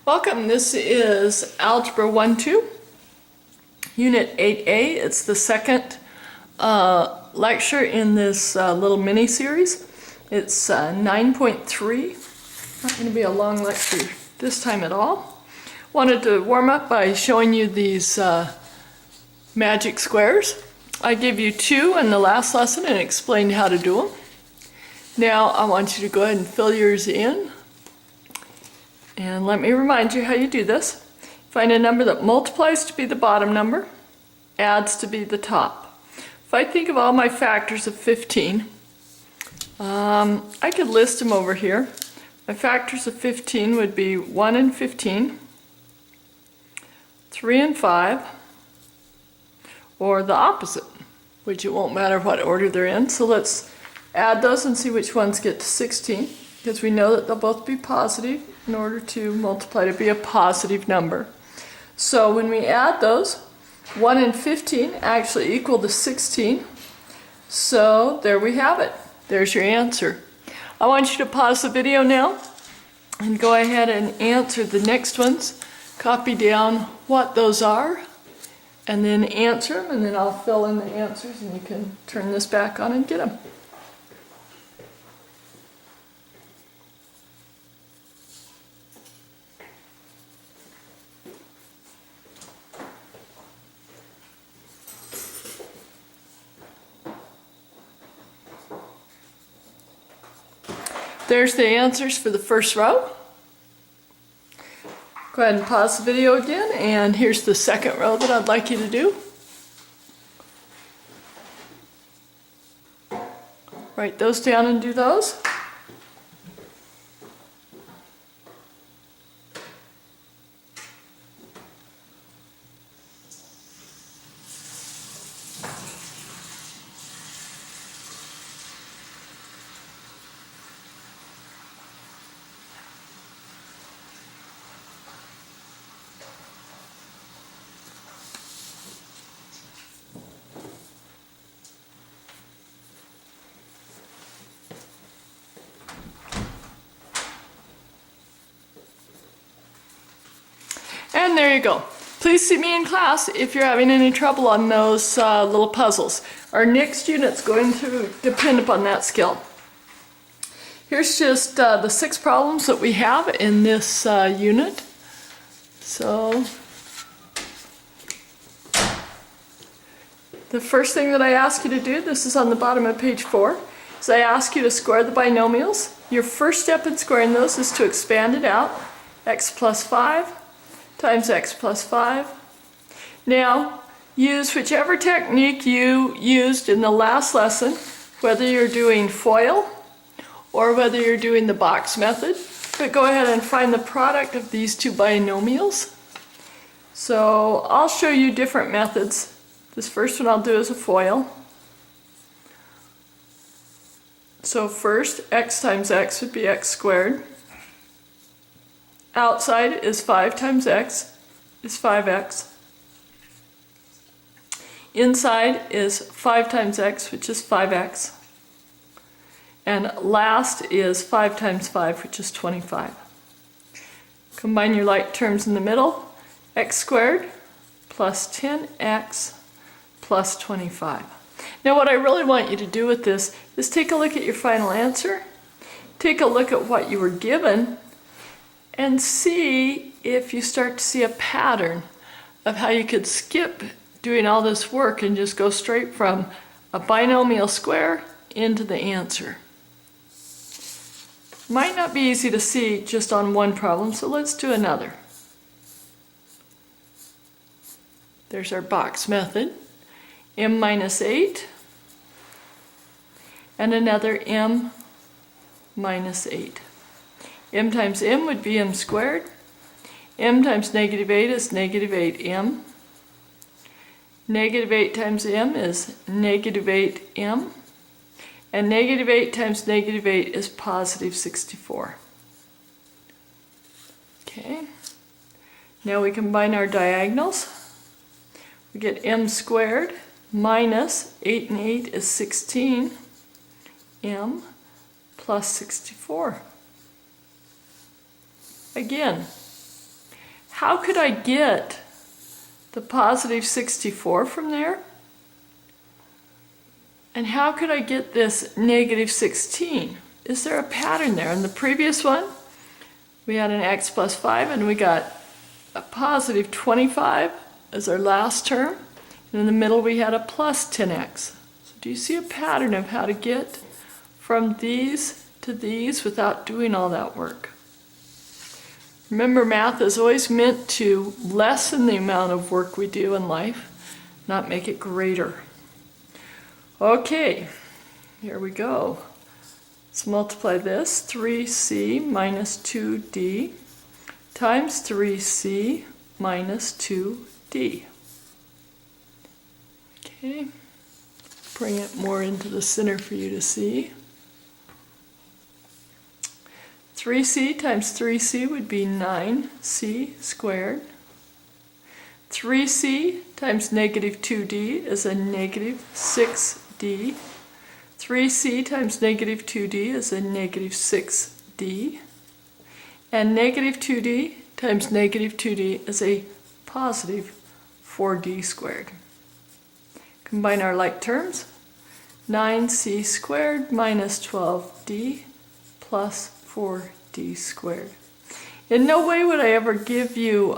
Welcome, this is Algebra 1-2, Unit 8A. It's the second lecture in this little mini-series. It's 9.3. Not going to be a long lecture this time at all. Wanted to warm up by showing you these magic squares. I gave you two in the last lesson and explained how to do them. Now I want you to go ahead and fill yours in. And let me remind you how you do this. Find a number that multiplies to be the bottom number, adds to be the top. If I think of all my factors of 15, I could list them over here. My factors of 15 would be 1 and 15, 3 and 5, or the opposite, which it won't matter what order they're in. So let's add those and see which ones get to 16, because we know that they'll both be positive in order to multiply to be a positive number. So when we add those, 1 and 15 actually equal to 16. So there we have it. There's your answer. I want you to pause the video now and go ahead and answer the next ones. Copy down what those are and then answer them, and then I'll fill in the answers and you can turn this back on and get them. There's the answers for the first row. Go ahead and pause the video again, and here's the second row that I'd like you to do. Write those down and do those. And there you go. Please see me in class if you're having any trouble on those little puzzles. Our next unit's going to depend upon that skill. Here's just the 6 problems that we have in this unit. So the first thing that I ask you to do, this is on the bottom of page 4, is I ask you to square the binomials. Your first step in squaring those is to expand it out. X plus 5 times x plus 5. Now, use whichever technique you used in the last lesson, whether you're doing FOIL or whether you're doing the box method, but go ahead and find the product of these two binomials. So I'll show you different methods. This first one I'll do as a FOIL. So first, x times x would be x squared. Outside is 5 times x is 5x. Inside is 5 times x, which is 5x. And last is 5 times 5, which is 25. Combine your like terms in the middle. X squared plus 10x plus 25. Now what I really want you to do with this is take a look at your final answer. Take a look at what you were given and see if you start to see a pattern of how you could skip doing all this work and just go straight from a binomial square into the answer. Might not be easy to see just on one problem, so let's do another. There's our box method. M minus 8 and another m minus 8. M times m would be m squared. M times negative 8 is negative 8m. Negative 8 times m is negative 8m. And negative 8 times negative 8 is positive 64. Okay. Now we combine our diagonals. We get m squared minus 8 and 8 is 16. M plus 64. Again, how could I get the positive 64 from there? And how could I get this negative 16? Is there a pattern there? In the previous one, we had an x plus 5 and we got a positive 25 as our last term. And in the middle we had a plus 10x. So do you see a pattern of how to get from these to these without doing all that work? Remember, math is always meant to lessen the amount of work we do in life, not make it greater. Okay, here we go. Let's multiply this, 3c minus 2d times 3c minus 2d. Okay, bring it more into the center for you to see. 3c times 3c would be 9c squared. 3c times negative 2d is a negative 6d. 3c times negative 2d is a negative 6d. And negative 2d times negative 2d is a positive 4d squared. Combine our like terms. 9c squared minus 12d plus 4d squared. In no way would I ever give you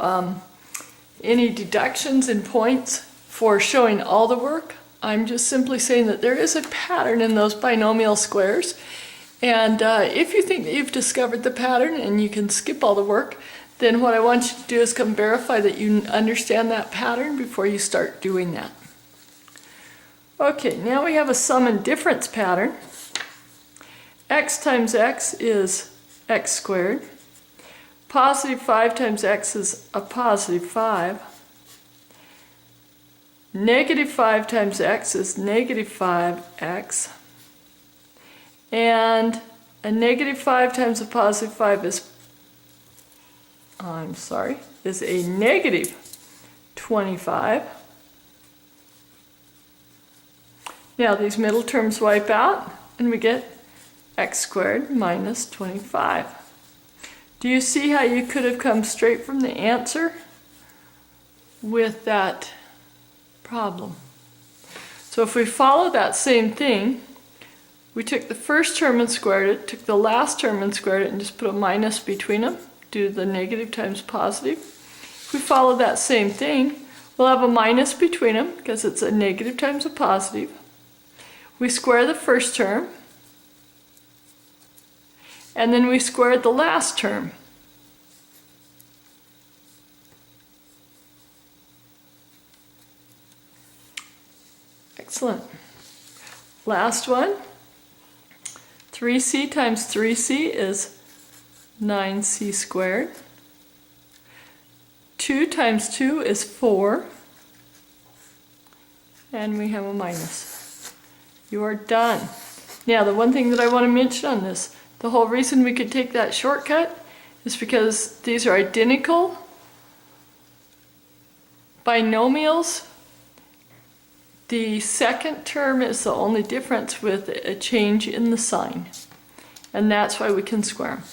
any deductions in points for showing all the work. I'm just simply saying that there is a pattern in those binomial squares, and if you think that you've discovered the pattern and you can skip all the work, then what I want you to do is come verify that you understand that pattern before you start doing that. Okay, now we have a sum and difference pattern. X times x is x squared. Positive 5 times x is a positive 5. Negative 5 times x is negative 5x. And a negative 5 times a positive 5 is a negative 25. Now these middle terms wipe out and we get x squared minus 25. Do you see how you could have come straight from the answer with that problem? So if we follow that same thing, we took the first term and squared it, took the last term and squared it, and just put a minus between them, do the negative times positive. If we follow that same thing, we'll have a minus between them because it's a negative times a positive. We square the first term, and then we squared the last term. Excellent. Last one. 3c times 3c is 9c squared. 2 times 2 is 4. And we have a minus. You are done. Now, the one thing that I want to mention on this, the whole reason we could take that shortcut is because these are identical binomials. The second term is the only difference with a change in the sign. And that's why we can square them.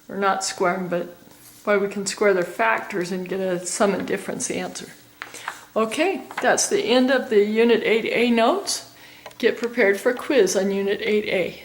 Or not square them, but why we can square their factors and get a sum and difference answer. Okay, that's the end of the Unit 8A notes. Get prepared for a quiz on Unit 8A.